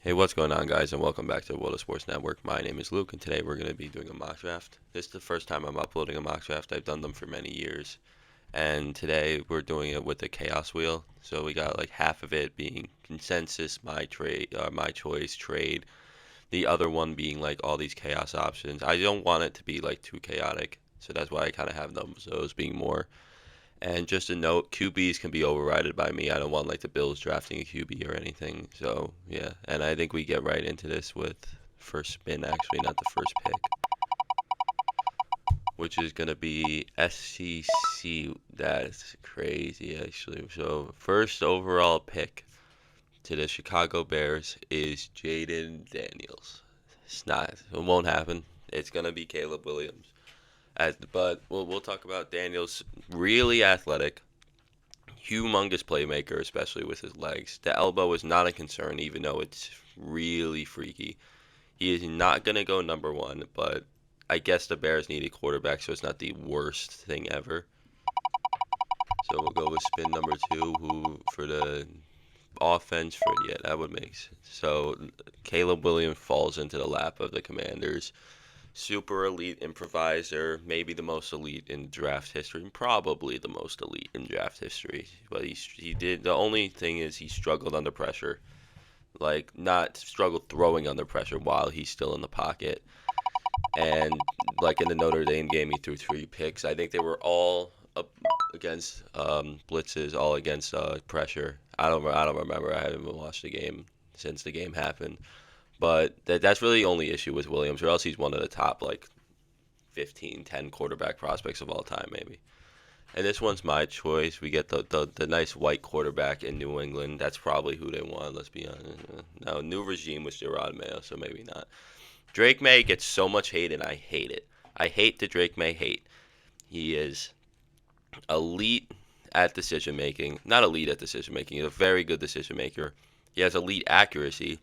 Hey, what's going on, guys, and welcome back to the World of Sports Network. My name is Luke, and today we're going to be doing a mock draft. This is the first time I'm uploading a mock draft. I've done them for many years, and today we're doing it with the Chaos Wheel. So we got like half of it being consensus, my choice, trade. The other one being like all these chaos options. I don't want it to be like too chaotic, so that's why I kind of have those being more. And just a note, QBs can be overridden by me. I don't want like the Bills drafting a QB or anything. So yeah, and I think we get right into this with first spin, actually, not the first pick, which is gonna be SCC. That's crazy, actually. So first overall pick to the Chicago Bears is Jaden Daniels. It's not. It won't happen. It's gonna be Caleb Williams. But we'll talk about Daniels. Really athletic, humongous playmaker, especially with his legs. The elbow is not a concern, even though it's really freaky. He is not going to go number one, but I guess the Bears need a quarterback, so it's not the worst thing ever. So we'll go with spin number two, who for the offense for yeah, that would make sense. So Caleb Williams falls into the lap of the Commanders. Super elite improviser, maybe the most elite in draft history, probably the most elite in draft history. But he did the only thing is he struggled under pressure, like not struggled throwing under pressure while he's still in the pocket. And like in the Notre Dame game, he threw three picks. I think they were all up against blitzes, all against pressure. I don't remember. I haven't watched the game since the game happened. But that's really the only issue with Williams, or else he's one of the top like 15, 10 quarterback prospects of all time, maybe. And this one's my choice. We get the nice white quarterback in New England. That's probably who they want, let's be honest. No, new regime was Gerard Mayo, so maybe not. Drake May gets so much hate, and I hate it. I hate the Drake May hate. He is elite at decision making. Not elite at decision making. He's a very good decision maker. He has elite accuracy.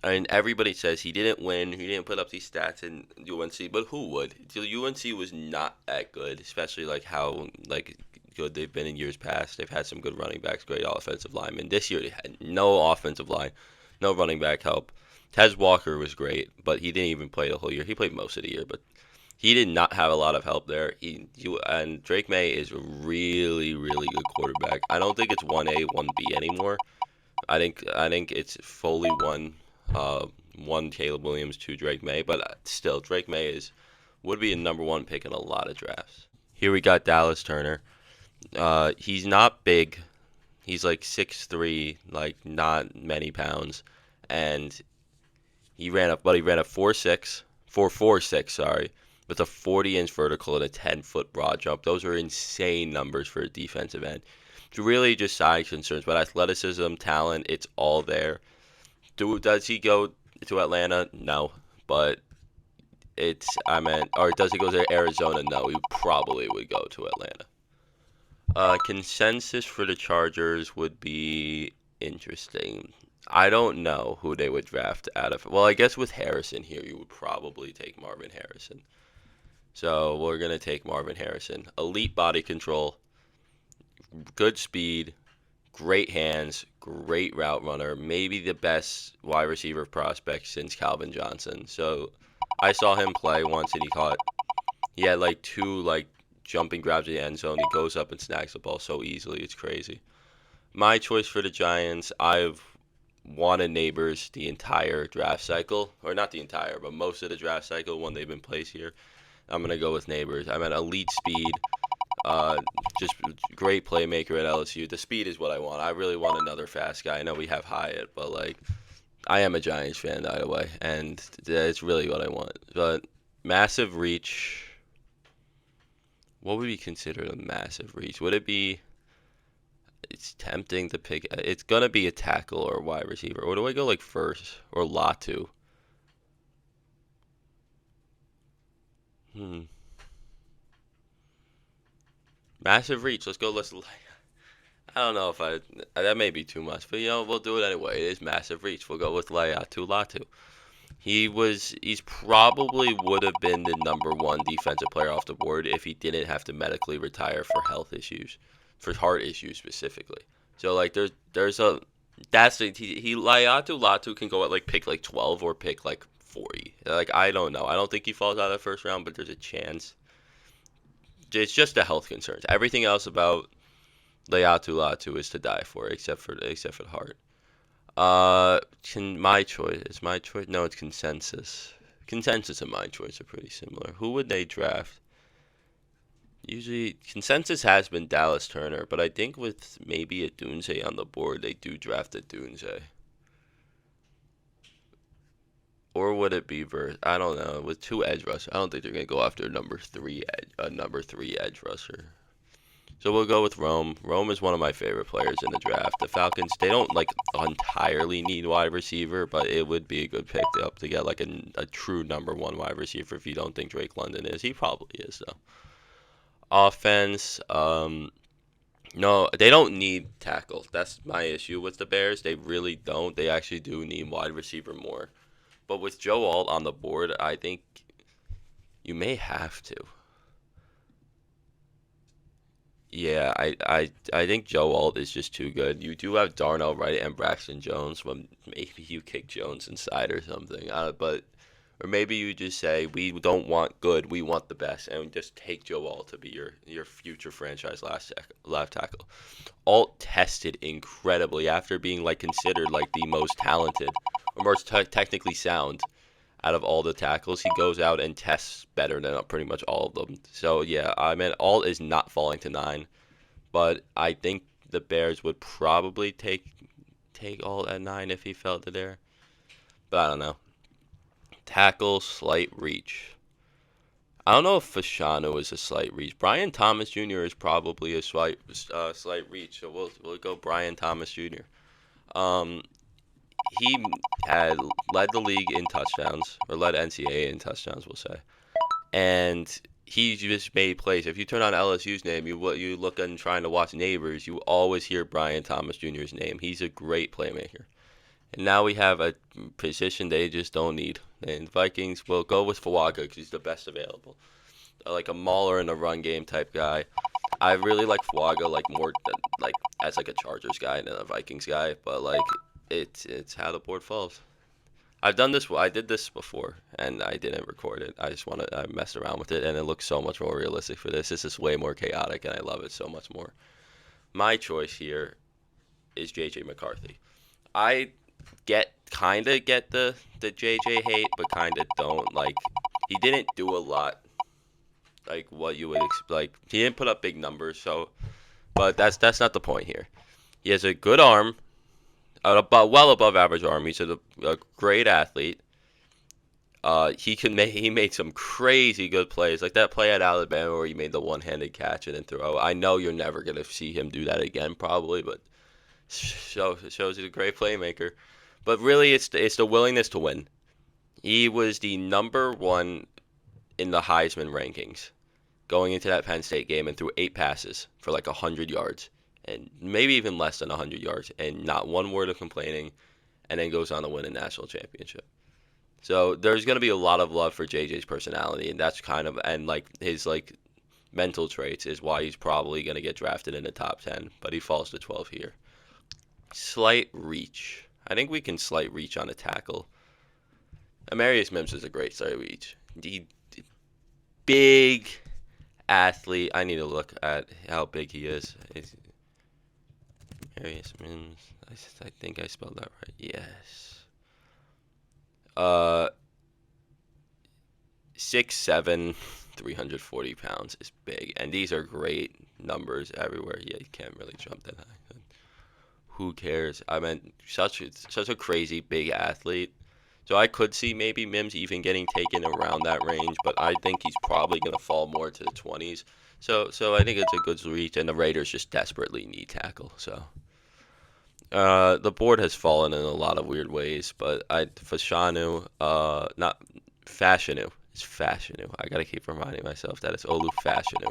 And everybody says he didn't win, he didn't put up these stats in UNC, but who would? UNC was not that good, especially like how like good they've been in years past. They've had some good running backs, great offensive linemen. This year they had no offensive line, no running back help. Tez Walker was great, but he didn't even play the whole year. He played most of the year, but he did not have a lot of help there. And Drake May is a really, really good quarterback. I don't think it's 1A, 1B anymore. I think it's fully uh, one Caleb Williams, two Drake May, but still Drake May is would be a number one pick in a lot of drafts. Here we got Dallas Turner. He's not big. He's like 6'3", like not many pounds, and he ran a 4.46, sorry, with a 40-inch vertical and a 10-foot broad jump. Those are insane numbers for a defensive end. It's really just size concerns, but athleticism, talent, it's all there. Does he go to Atlanta? No, but I meant, or does he go to Arizona? No, he probably would go to Atlanta. Consensus for the Chargers would be interesting. I don't know who they would draft out of. Well, I guess with Harrison here, you would probably take Marvin Harrison. So we're gonna take Marvin Harrison. Elite body control, good speed, great hands, great route runner, maybe the best wide receiver prospect since Calvin Johnson. So I saw him play once and he had like two like jumping grabs in the end zone. He goes up and snags the ball so easily. It's crazy. My choice for the Giants, I've wanted Neighbors the entire draft cycle, or not the entire, but most of the draft cycle when they've been placed here. I'm gonna go with Neighbors. I'm at elite speed, uh, just great playmaker at LSU. The speed is what I want. I really want another fast guy. I know we have Hyatt, but like I am a Giants fan either way, and it's really what I want. But massive reach. What would be considered a massive reach? Would it be? It's tempting to pick. It's gonna be a tackle or a wide receiver. Or do I go like first or Latu? Hmm. Massive reach. Let's go. I don't know if that may be too much, but we'll do it anyway. It is massive reach. We'll go with Latu. He's probably would have been the number one defensive player off the board if he didn't have to medically retire for health issues, for heart issues specifically. So like there's a That's it. He Latu can go at like pick like 12 or pick like 40. Like I don't know. I don't think he falls out of the first round, but there's a chance. It's just a health concern. Everything else about Latu is to die for, except for the heart. Can my choice is my choice? No, it's consensus. Consensus and my choice are pretty similar. Who would they draft? Usually, consensus has been Dallas Turner, but I think with maybe a Dunze on the board, they do draft a Dunze. Or would it be verse? I don't know. With two edge rushers, I don't think they're gonna go after number three edge rusher. So we'll go with Rome. Rome is one of my favorite players in the draft. The Falcons, they don't like entirely need wide receiver, but it would be a good pick up to get like a true number one wide receiver if you don't think Drake London is. He probably is though. Offense, no, they don't need tackle. That's my issue with the Bears. They really don't. They actually do need wide receiver more. But with Joe Alt on the board, I think you may have to. Yeah, I think Joe Alt is just too good. You do have Darnell Wright and Braxton Jones, but maybe you kick Jones inside or something. But or maybe you just say we don't want good, we want the best, and just take Joe Alt to be your future franchise left tackle. Alt tested incredibly after being like considered like the most talented or most technically sound out of all the tackles. He goes out and tests better than pretty much all of them. So yeah, I mean, Alt is not falling to 9, but I think the Bears would probably take Alt at 9 if he fell to there. But I don't know. Tackle, slight reach. I don't know if Fashanu is a slight reach. Brian Thomas Jr. is probably a slight reach, so we'll go Brian Thomas Jr. Um, he had led the league in touchdowns, or led NCAA in touchdowns, we'll say. And he just made plays. If you turn on LSU's name, you look and trying to watch Neighbors, you always hear Brian Thomas Jr.'s name. He's a great playmaker. And now we have a position they just don't need. And Vikings will go with Fawaga because he's the best available. Like a mauler in a run game type guy. I really like Fuaga like more than, like as like a Chargers guy than a Vikings guy, but like it's how the board falls. I've done this. I did this before, and I didn't record it. I messed around with it, and it looks so much more realistic for this. This is way more chaotic, and I love it so much more. My choice here is J.J. McCarthy. I get the J.J. hate, but kind of don't. Like he didn't do a lot, like what you would expect. Like he didn't put up big numbers, so. But that's not the point here. He has a good arm, about well above average arm. He's a great athlete. He made some crazy good plays, like that play at Alabama where he made the one-handed catch and then throw. I know you're never gonna see him do that again, probably, but it shows he's a great playmaker. But really, it's the willingness to win. He was the number one in the Heisman rankings going into that Penn State game and threw 8 passes for like 100 yards and maybe even less than 100 yards and not one word of complaining, and then goes on to win a national championship. So there's going to be a lot of love for JJ's personality, and that's kind of and like his like mental traits is why he's probably going to get drafted in the top 10, but he falls to 12 here. Slight reach. I think we can slight reach on a tackle. Amarius Mims is a great slight reach. The big athlete. I need to look at how big he is. Amarius Mims. I think I spelled that right. Yes. Uh, 6'7", 340 pounds is big, and these are great numbers everywhere. Yeah, you can't really jump that high. Who cares? I mean, such a crazy big athlete. So I could see maybe Mims even getting taken around that range, but I think he's probably going to fall more to the 20s. So I think it's a good reach, and the Raiders just desperately need tackle. So the board has fallen in a lot of weird ways, but Fashanu, not Fashanu. It's Fashanu. I gotta keep reminding myself that it's Olu Fashanu.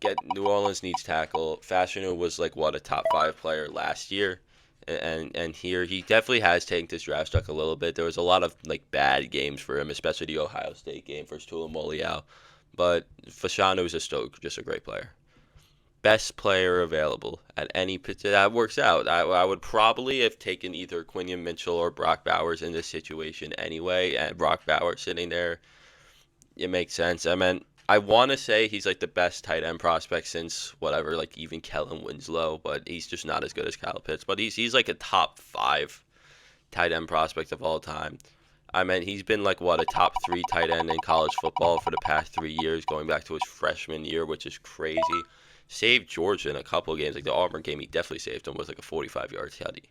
Get New Orleans needs tackle. Fashanu was like what a top 5 player last year, and here he definitely has taken his draft stock a little bit. There was a lot of like bad games for him, especially the Ohio State game versus Tulamoliao. But Fashanu is still just a great player. best player available at any pitch that works out. I would probably have taken either Quinion Mitchell or Brock Bowers in this situation anyway. And Brock Bowers sitting there, it makes sense. I mean, I want to say he's like the best tight end prospect since whatever, like even Kellen Winslow, but he's just not as good as Kyle Pitts. But he's like a top 5 tight end prospect of all time. I mean, he's been like what, a top 3 tight end in college football for the past 3 years, going back to his freshman year, which is crazy. Saved Georgia in a couple of games, like the Auburn game, he definitely saved him with like a 45-yard tutty.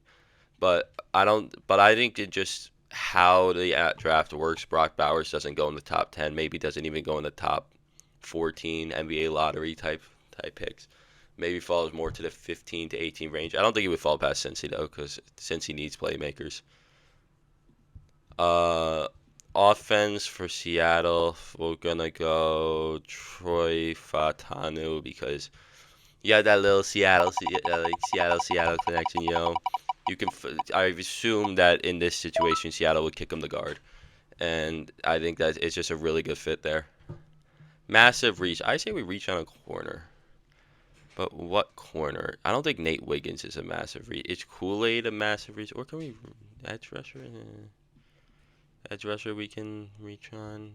But I don't. But I think it just how the draft works. Brock Bowers doesn't go in the top 10. Maybe doesn't even go in the top 14 NBA lottery type picks. Maybe falls more to the 15 to 18 range. I don't think he would fall past Cincy though, because Cincy needs playmakers. Uh, Offense for Seattle, we're gonna go Troy Fatanu because you got that little Seattle connection. You can. I assume that in this situation, Seattle would kick him the guard, and I think that it's just a really good fit there. Massive reach. I say we reach on a corner, but what corner? I don't think Nate Wiggins is a massive reach. Is Kool-Aid a massive reach, or can we edge rusher? Edge rusher we can reach on.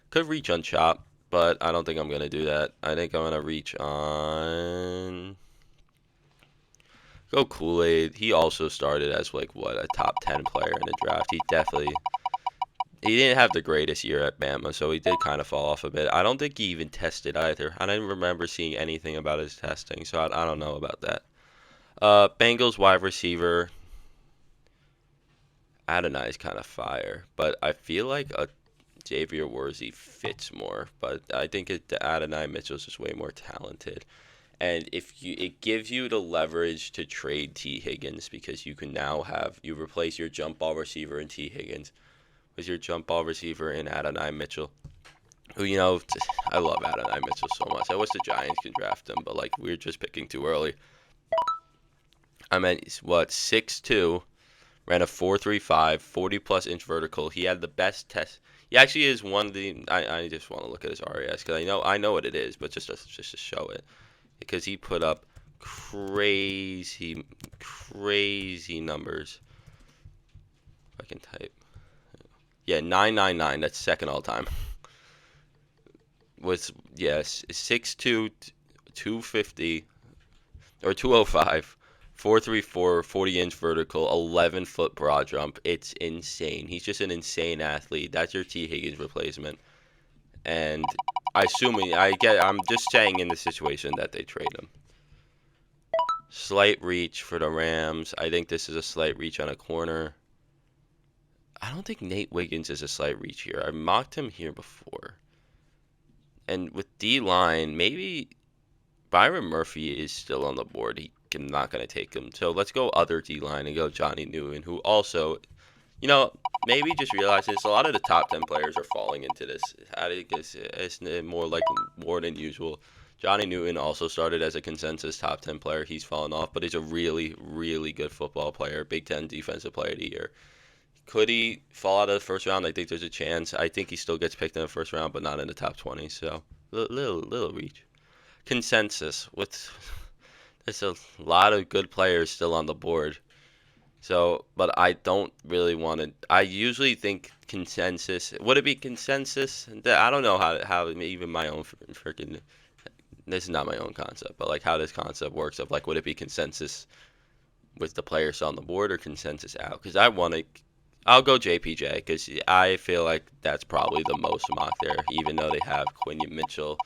Could reach on Chop, but I don't think I'm gonna do that. I think I'm gonna reach on. Go Kool-Aid. He also started as like what, a top 10 player in the draft. He didn't have the greatest year at Bama, so he did kind of fall off a bit. I don't think he even tested either. I didn't remember seeing anything about his testing, so I don't know about that. Bengals wide receiver. Adonai's kind of fire, but I feel like a Xavier Worthy fits more. But I think Adonai Mitchell's just way more talented. And it gives you the leverage to trade T. Higgins because you can now you replace your jump ball receiver in T. Higgins with your jump ball receiver in Adonai Mitchell. Who, I love Adonai Mitchell so much. I wish the Giants could draft him, but like we're just picking too early. I mean, what, 6'2", ran a 4.35, 40+ inch vertical. He had the best test. He actually is one of the. I just want to look at his RAS because I know what it is, but just to show it. Because he put up crazy numbers. If I can type. Yeah, 999. That's second all time. Was, yes, 6'2", 250, or 205, 4.34, 40-inch vertical, 11-foot broad jump. It's insane. He's just an insane athlete. That's your T. Higgins replacement. And I'm just saying in the situation that they trade him. Slight reach for the Rams. I think this is a slight reach on a corner. I don't think Nate Wiggins is a slight reach here. I mocked him here before. And with D-line, maybe Byron Murphy is still on the board. I'm not going to take him. So let's go other D-line and go Johnny Newton, who also, maybe just realize this. A lot of the top 10 players are falling into this. I think it's more than usual. Johnny Newton also started as a consensus top 10 player. He's fallen off, but he's a really, really good football player. Big Ten Defensive Player of the Year. Could he fall out of the first round? I think there's a chance. I think he still gets picked in the first round, but not in the top 20. So little reach. Consensus. There's a lot of good players still on the board. So, but I don't really want to. I usually think consensus. Would it be consensus? I don't know how even my own freaking. This is not my own concept, but like how this concept works of like, would it be consensus with the players on the board or consensus out? Because I'll go JPJ because I feel like that's probably the most mock there, even though they have Quinion Mitchell,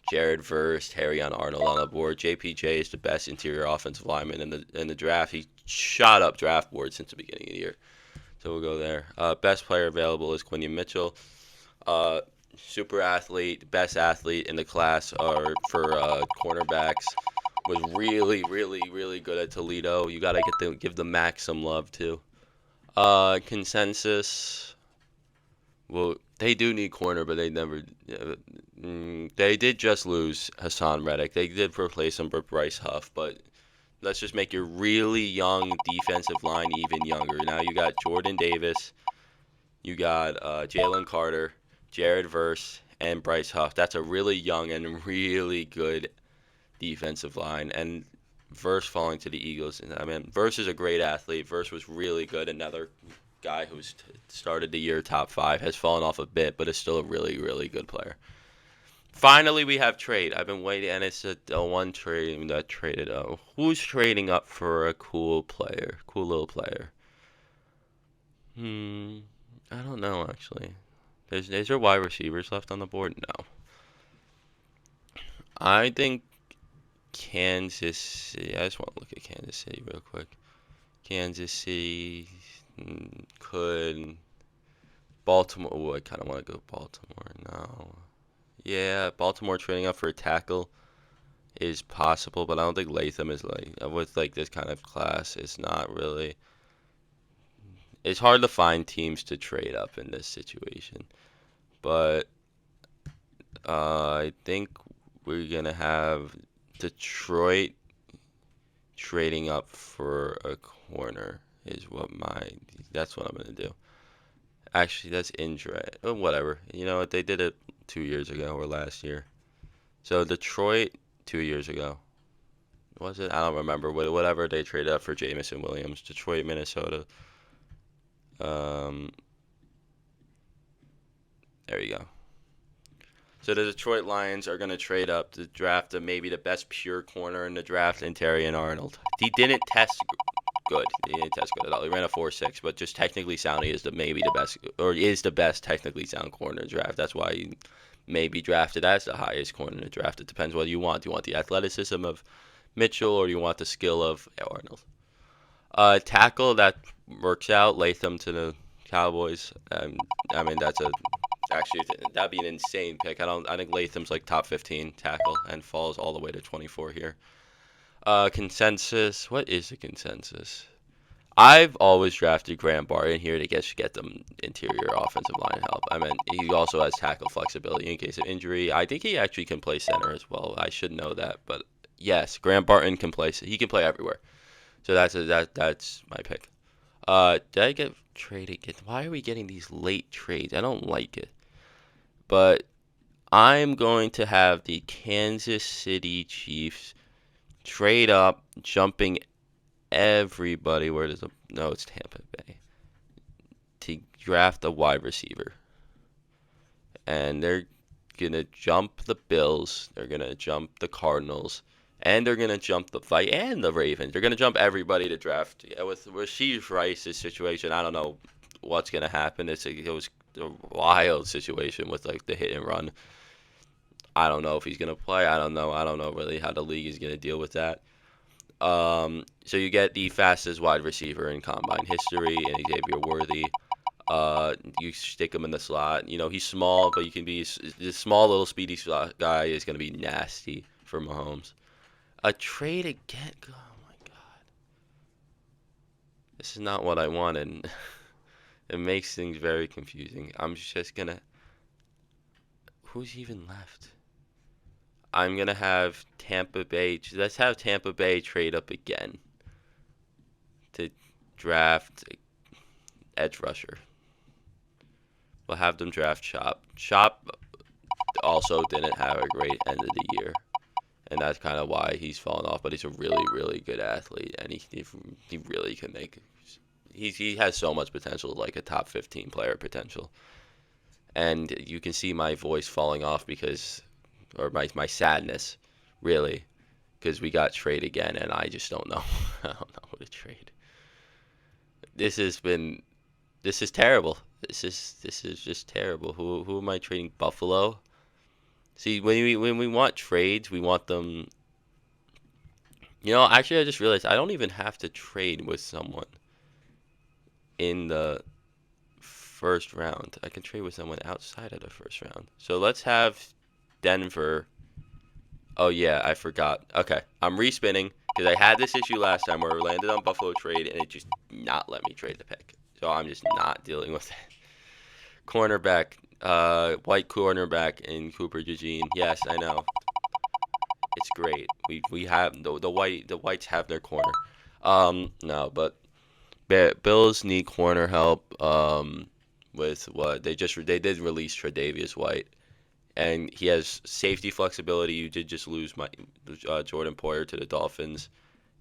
Jared Verse, Harrison Arnold on the board. JPJ is the best interior offensive lineman in the draft. He shot up draft board since the beginning of the year. So we'll go there. Best player available is Quinion Mitchell. Super athlete, best athlete in the class for cornerbacks. Was really, really, really good at Toledo. You gotta give the Mac some love too. Consensus. Well, they do need corner, but they never. They did just lose Hassan Reddick. They did replace him with Bryce Huff, but let's just make your really young defensive line even younger. Now you got Jordan Davis, you got Jalen Carter, Jared Verse, and Bryce Huff. That's a really young and really good defensive line, and Verse falling to the Eagles. And I mean, Verse is a great athlete. Verse was really good. Another guy who's started the year top 5 has fallen off a bit, but is still a really, really good player. Finally, we have trade. I've been waiting, and it's a one trade that traded. Who's trading up for a cool player? Cool little player. I don't know actually. Is there wide receivers left on the board? No. I think Kansas City. I just want to look at Kansas City real quick. Kansas City could. Baltimore. Oh, I kind of want to go Baltimore. No. Yeah, Baltimore trading up for a tackle is possible, but I don't think Latham is like with like this kind of class. It's not really. It's hard to find teams to trade up in this situation, but I think we're gonna have Detroit trading up for a corner is what my. That's what I'm gonna do. Actually, that's injured. Oh, whatever. You know what? They did it 2 years ago or last year. So Detroit 2 years ago. Was it? I don't remember. Whatever they traded up for Jamison Williams. Detroit, Minnesota. Um, there you go. So the Detroit Lions are going to trade up to draft maybe the best pure corner in the draft, in Terrion Arnold. He didn't test good. He didn't test good at all. He ran a 4.6, but just technically sound, he is maybe the best, or is the best technically sound corner in the draft. That's why he may be drafted as the highest corner in the draft. It depends what you want. Do you want the athleticism of Mitchell, or do you want the skill of Arnold? Tackle that works out. Latham to the Cowboys. I mean, that's a actually that'd be an insane pick. I think Latham's like top 15 tackle and falls all the way to 24 here. Consensus. What is the consensus? I've always drafted Graham Barton here to get them interior offensive line help. I mean, he also has tackle flexibility in case of injury. I think he actually can play center as well. I should know that, but yes, Graham Barton can play. He can play everywhere. So that's my pick. Did I get traded? Why are we getting these late trades? I don't like it. But I'm going to have the Kansas City Chiefs trade up, jumping everybody. Where does no? It's Tampa Bay to draft a wide receiver, and they're gonna jump the Bills. They're gonna jump the Cardinals. And they're gonna jump the fight and the Ravens. They're gonna jump everybody to draft. Yeah, with Rasheed Rice's situation, I don't know what's gonna happen. It was a wild situation with like the hit and run. I don't know if he's gonna play. I don't know. I don't know really how the league is gonna deal with that. So you get the fastest wide receiver in combine history, and Xavier Worthy. You stick him in the slot. You know he's small, but you can be this small little speedy slot guy is gonna be nasty for Mahomes. A trade again. Oh my god. This is not what I wanted. It makes things very confusing. I'm just gonna. Who's even left? I'm gonna have Tampa Bay. Let's have Tampa Bay trade up again to draft edge rusher. We'll have them draft Chop. Chop also didn't have a great end of the year, and that's kind of why he's fallen off. But he's a really, really good athlete, and he really can make. He has so much potential, like a top 15 player potential. And you can see my voice falling off because, or my sadness, really, because we got trade again, and I just don't know. I don't know who to trade. This has been, this is terrible. This is just terrible. Who am I trading? Buffalo. See, when we want trades, we want them. You know, actually, I just realized I don't even have to trade with someone in the first round. I can trade with someone outside of the first round. So let's have Denver. Oh yeah, I forgot. Okay, I'm respinning because I had this issue last time where I landed on Buffalo trade and it just not let me trade the pick. So I'm just not dealing with it. Cornerback, white cornerback in Cooper DeJean. Yes, I know. It's great. We have the whites have their corner. No, but Bills need corner help. With what they did release Tre'Davious White, and he has safety flexibility. You did just lose my Jordan Poyer to the Dolphins,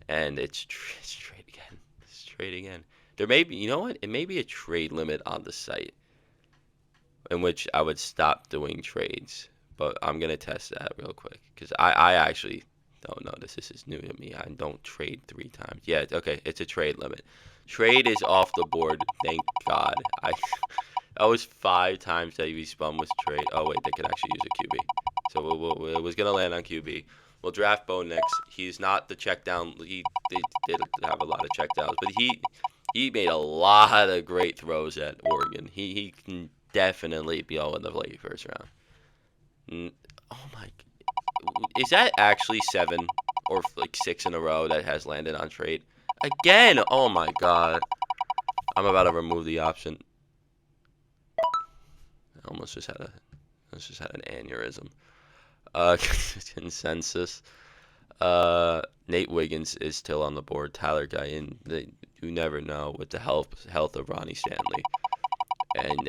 and it's trade again. It's trade again. There may be, you know what? It may be a trade limit on the site in which I would stop doing trades. But I'm gonna test that real quick because I actually don't know this. This is new to me. I don't trade 3 times. Yeah, okay, it's a trade limit. Trade is off the board. Thank God. That was 5 times that we spun was trade. Oh wait, they could actually use a QB. So it was gonna land on QB. We'll draft Bo next. He's not the check down. He did have a lot of check downs, but he made a lot of great throws at Oregon. He can definitely be all in the late first round. Oh my, is that actually 7 or like 6 in a row that has landed on trade? Again, oh my God. I'm about to remove the option. I almost just had an aneurysm. Consensus. Nate Wiggins is still on the board. Tyler Guyton, you never know with the health of Ronnie Stanley. And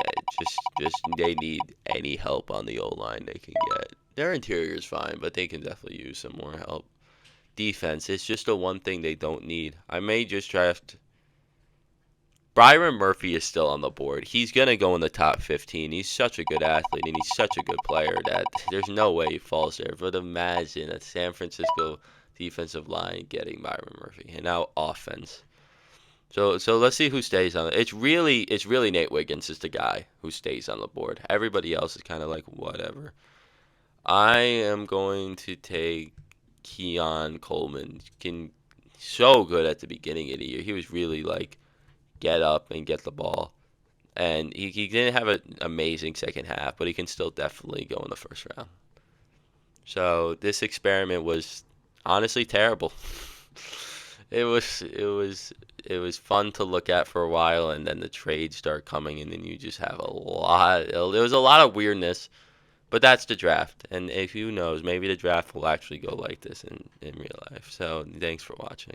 just they need any help on the O-line they can get. Their interior is fine, but they can definitely use some more help. Defense, it's just the one thing they don't need. I may just draft. Byron Murphy is still on the board. He's going to go in the top 15. He's such a good athlete, and he's such a good player that there's no way he falls there. But imagine a San Francisco defensive line getting Byron Murphy. And now offense. So let's see who stays on it. It's really Nate Wiggins is the guy who stays on the board. Everybody else is kind of like whatever. I am going to take Keon Coleman. So good at the beginning of the year. He was really like get up and get the ball. And he didn't have an amazing second half, but he can still definitely go in the first round. So this experiment was honestly terrible. It was fun to look at for a while, and then the trades start coming, and then you just have a lot. There was a lot of weirdness, but that's the draft. And if who knows, maybe the draft will actually go like this in real life. So thanks for watching.